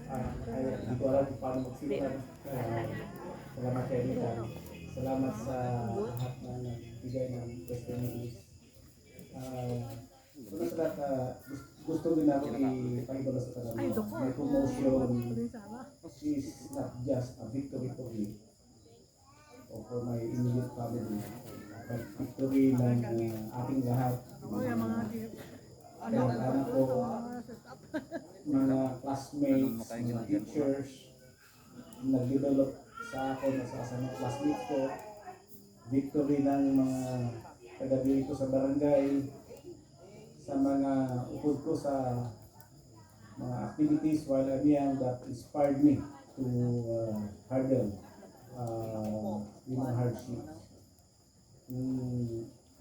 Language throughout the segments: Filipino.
Hindi ko alam kung paano magsimula. Salamat kay Rita. Salamat sa lahat na nagbigay ng testimonies. Una sa lahat, gusto din namin ipaibala sa kanila. May promotion is not just a victory for me o for my immediate family, but victory ng ating lahat. Anak ko, mga classmates, mga teachers, nag-develop sa ako na sa mga classmates ko, victory ng mga taga dito sa barangay, sa mga upod ko sa mga activities while I'm young that inspired me to handle yung mga hardships.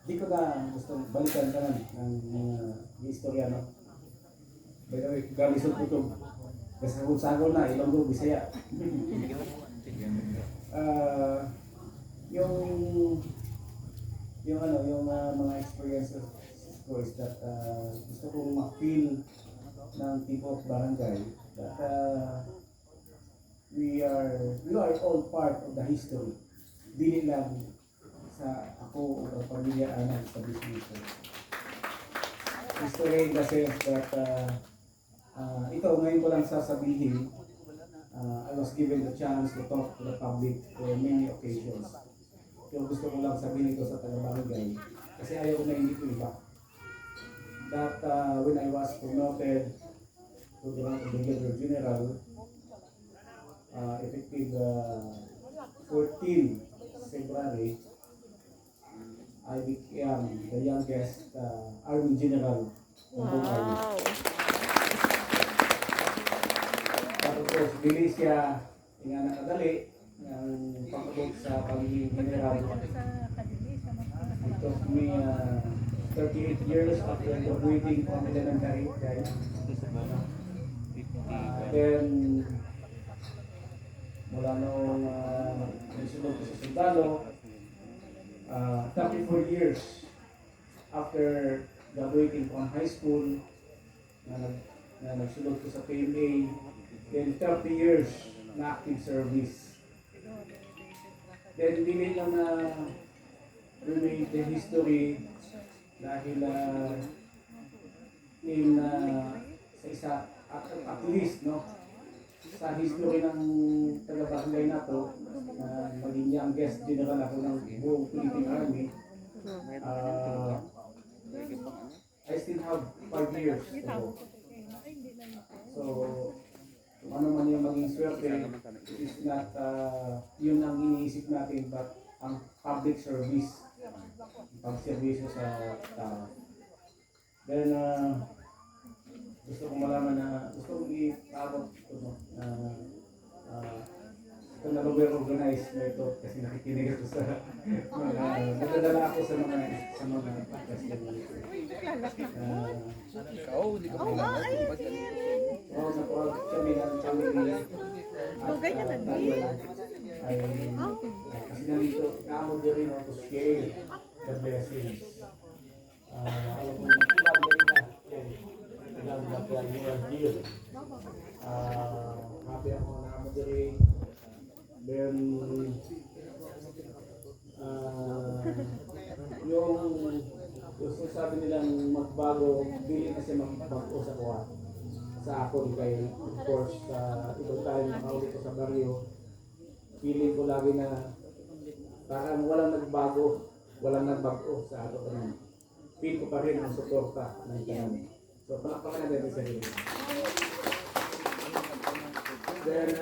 Di ko na gusto balikan ka ng mga historia, no? By the way, galisod ko ito. Kasagol-sagol na, Ilonggo, Bisaya. yung mga experiences ko is that gusto kong ma-feel ng people of barangay that we are all part of the history. Dili lang sa ako o pamilya anak sa business. History in the sense that ito ngayon ko lang sasabihin, I was given the chance to talk to the public for many occasions. Pero gusto ko lang sabihin ito sa taga-barangay kasi ayaw ko na hindi ko iba. That when I was promoted to the rank of Brigadier General, effective 14 February, I became the youngest Army General of the Army. Tapos dili siya nga nakadali ng pagkabog sa pagiging general. It took me 38 years after graduating from elementary, guys. Then mula nung nasunod ko sa sundalo, 34 years after graduating from high school, na nagsunod ko sa PMA, then 30 years na active service. Then hindi lang na remain the history dahil sa isa at least no sa history ng taga-barangay na to, maging youngest general ako ng buong Philippine Army. I still have 5 years to go. So, kung ano man yung maging swerte, it is not yun ang iniisip natin, but ang public service, pag-servisyo sa tao. Then, gusto kong malaman na gusto kong i-abot ito, no? Ito na organized na ito kasi nakikinig ako sa mga nadadala ako sa mga podcast na nakuha kami ng family kasi nandito naamod din rin ako to share the blessings. Alam ko nakilala din na ilang mag-iwan deal. Happy ako na naamod din rin. Then yung sabi nilang magbago, dili kasi magbago sa kuha sa ako kay of course ibang tayo makaulit ko sa baryo, feeling ko lagi na parang walang nagbago sa ato kanina. Feel ko pa rin ang suporta ng kanina. So palakpakan natin sa sarili. Then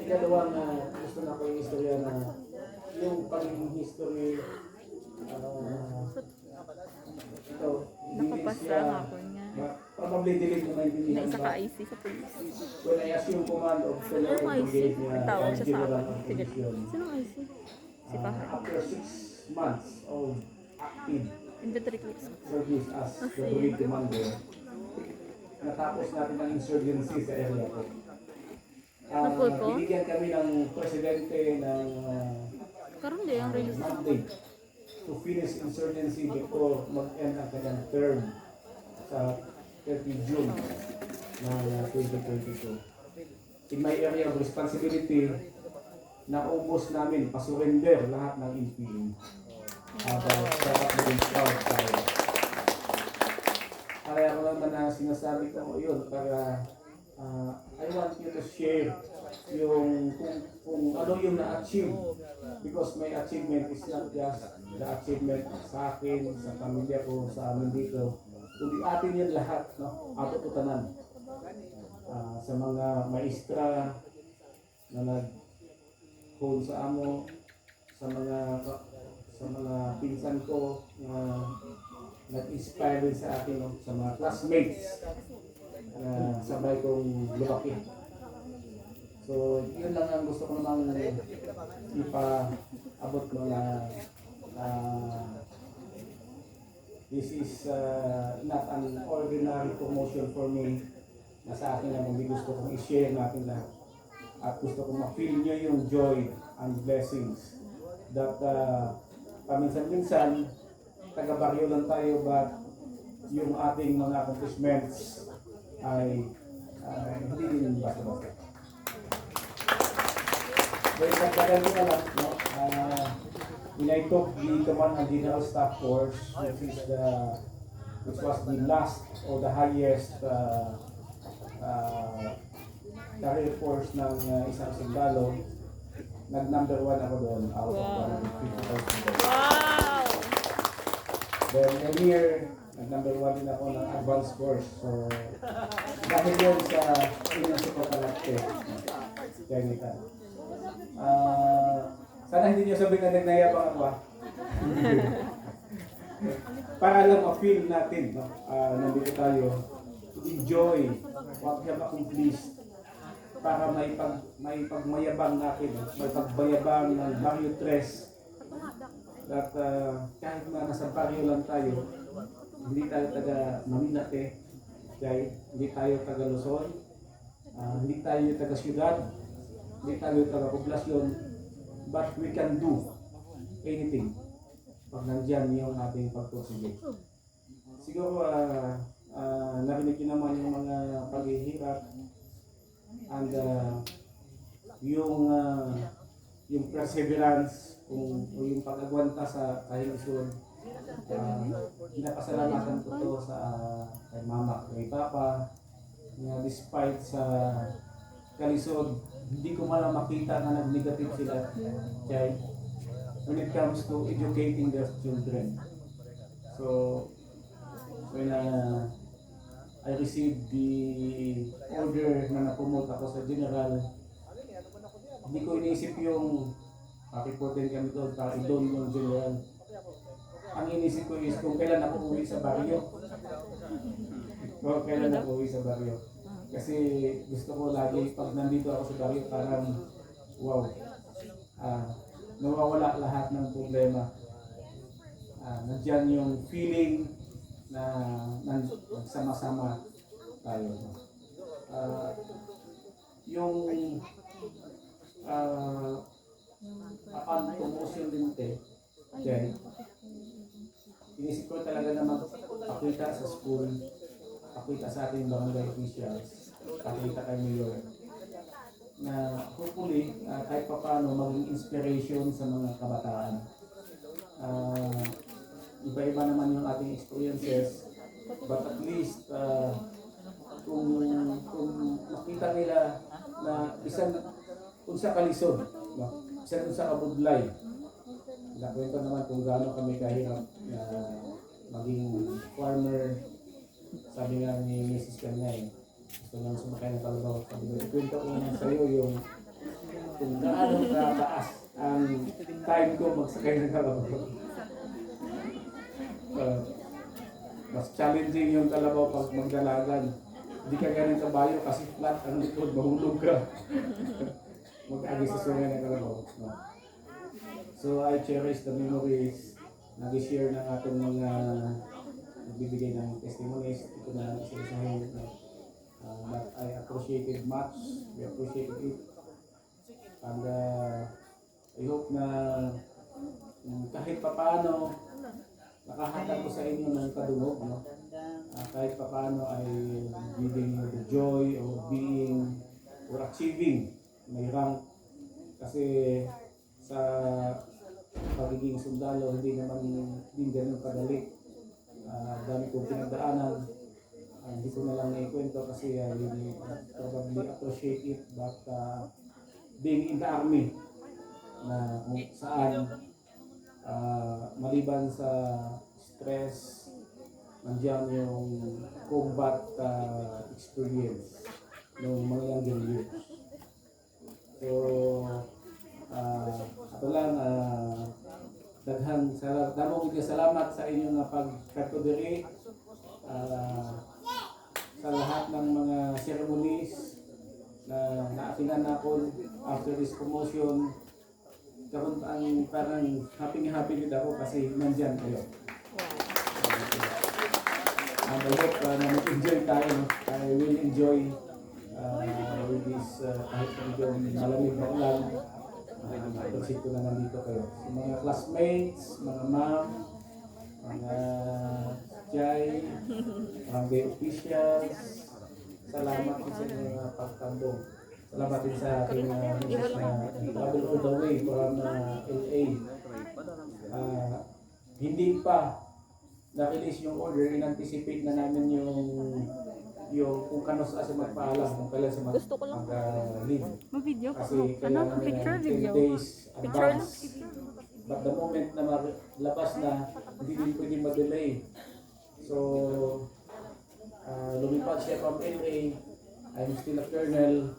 ikalawang gusto na ko yung istorya na yung pagiging history ito, nakapasa nga po niya. Probably delete mo Na naintindihan isa ba? ka IC sa police. When I assume command of the Sinong IC? brigade niya, Tawag siya sa General akin. of Sige. Division, Sinong IC? Si Pahay. after 6 months of active Inventory clears. service as the brigade commander, natapos natin ang insurgency sa area ko. Napul ko? Binigyan kami ng presidente ng Karon di ang release. mandate to finish insurgency before mag-end ang kanyang term sa 30 June ng 2022. in my area of responsibility, naubos namin, pasurrender lahat ng infiling. At dapat maging proud tayo. Kaya ako naman na sinasabi ko yun para I want you to share yung kung ano yung na-achieve, because my achievement is not just the achievement sa akin, sa pamilya ko, sa amin dito, kundi atin yan lahat, no? Ato putanan. Sa mga maestra na nag-hold sa amo, sa mga pinsan ko na nag-inspire din sa akin, no? Sa mga classmates na sabay kong lumaki. So, yun lang ang gusto ko namang ipaabot mo na this is not an ordinary promotion for me, na sa akin lang, hindi gusto kong i-share natin lahat. At gusto kong ma-feel nyo yung joy and blessings that paminsan-minsan, taga-baryo lang tayo, but yung ating mga accomplishments ay hindi din basta-basta. Well, pagkagal ko na lang, no? When I took the Command and General Staff course, which was the last or the highest career course ng isang sundalo, nag-number 1 ako doon out of 150,000. Wow! Then a year, nag-number 1 din ako ng advanced course. So, dahil yun sa pinasok ko kalakte. Technical. Sana hindi nyo sabihin na nagnayabang ako. Para lang ma-feel natin, no? Nandito tayo, to enjoy what we have accomplished, para maipagmayabang natin, maipagbayabang ng Barrio Tres, that kahit na nasa barrio lang tayo, hindi tayo taga Maminate, hindi tayo taga Luzon, hindi tayo taga Syudad, hindi tayo taga Poblasyon, but we can do anything pag nandyan yung ating pagpursige. Siguro narinig nyo naman yung mga paghihirap and yung perseverance o yung pag-agwanta sa kahilisod. Pinapasalamatan ko to sa kay mama, kay papa, na despite sa kalisod, hindi ko man makita na nag-negative sila, okay, when it comes to educating their children. So when I received the order na na-promote ako sa general, hindi ko iniisip yung pakiputin kami doon, doon yung general. Ang inisip ko is kung kailan ako uwi sa baryo. Kailan ako uwi sa baryo. Kasi gusto ko lagi, pag nandito ako sa baryo, parang wow, nawawala lahat ng problema. Nandiyan yung feeling na nagsama-sama tayo. Yung upon promotion din then inisip ko talaga na magpakita sa school, pakita sa ating barangay officials, pakita kay Mayor, na hopefully kahit pa paano maging inspiration sa mga kabataan. Iba-iba naman yung ating experiences, but at least kung makita nila na isang kung sa kalisod, no? Isang sa kabudlay, nakwento naman kung gaano kami kahirap na maging farmer. Sabi nga ni Mrs. Kanyay, gusto nang sumakay ng kalabaw. Sabi ko, ikwento ko naman sa iyo yung kung gaano kataas ang time ko magsakay ng kalabaw. Mas challenging yung kalabaw pag magdalagan. Hindi ka ganun kabayo kasi flat ang likod, mahulog ka. Mag-agi sa sunga ng kalabaw. No? So I cherish the memories. Nag-share ng ating mga nagbibigay ng testimonies. Ito na lang isa-isahin. But I appreciated much. We appreciated it. And I hope na kahit papaano nakahatag ko sa inyo ng kadungog, no? Kahit papaano ay giving you the joy of being or achieving may rank. Kasi sa pagiging sundalo, hindi naman din ganun kadali. Dami kong pinagdaanan. Hindi ko na lang naikwento kasi I really probably appreciate it. But being in the army, na kung saan maliban sa stress, nandiyan yung combat experience ng mga younger years. So, ito lang, damong salamat sa inyong pagkatudiri sa lahat ng mga ceremonies na naatinan ako after this promotion. Karon ang parang happy din ako kasi nandyan kayo. And I hope na mag-enjoy tayo. I will enjoy with this kahit medyo malamig na ulan. Pagsit ko na nandito kayo. So, mga classmates, mga ma'am, mga jay, barangay officials, salamat din sa mga pagtambong. Salamat din sa ating misis na travel all the way from LA. Hindi pa na-release yung order, in-anticipate na namin yung kung kano sa magpaalam, kung kailan sa Gusto ko lang. mag-leave. Ma-video ko. Kasi Ano? kailangan Picture, ng 10 video. days Picture lang. advance. But the moment na labas na, hindi din pwede ma-delay. So, lumipad siya from LA. I'm still a colonel.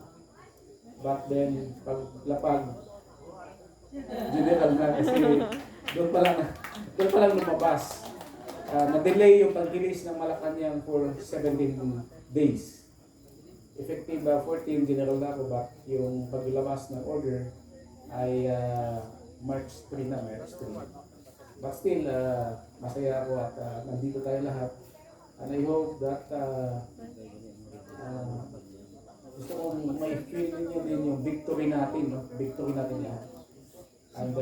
But then, paglapag, general na kasi doon pa lang lumabas. Na-delay yung pag-release ng Malacanang for 17 days. Effective 14, general na ako, but yung paglabas ng order ay March 3 na, March 3. But still, masaya ako at nandito tayo lahat. And I hope that gusto kong may feel ninyo din yung victory natin, no? Victory natin lahat. And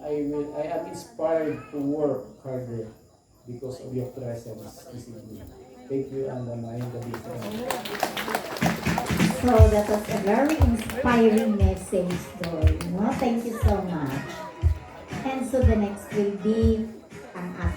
I am inspired to work harder because of your presence this evening. Thank you, and I am the big So that was a very inspiring message, Doy. No? Thank you so much. And so the next will be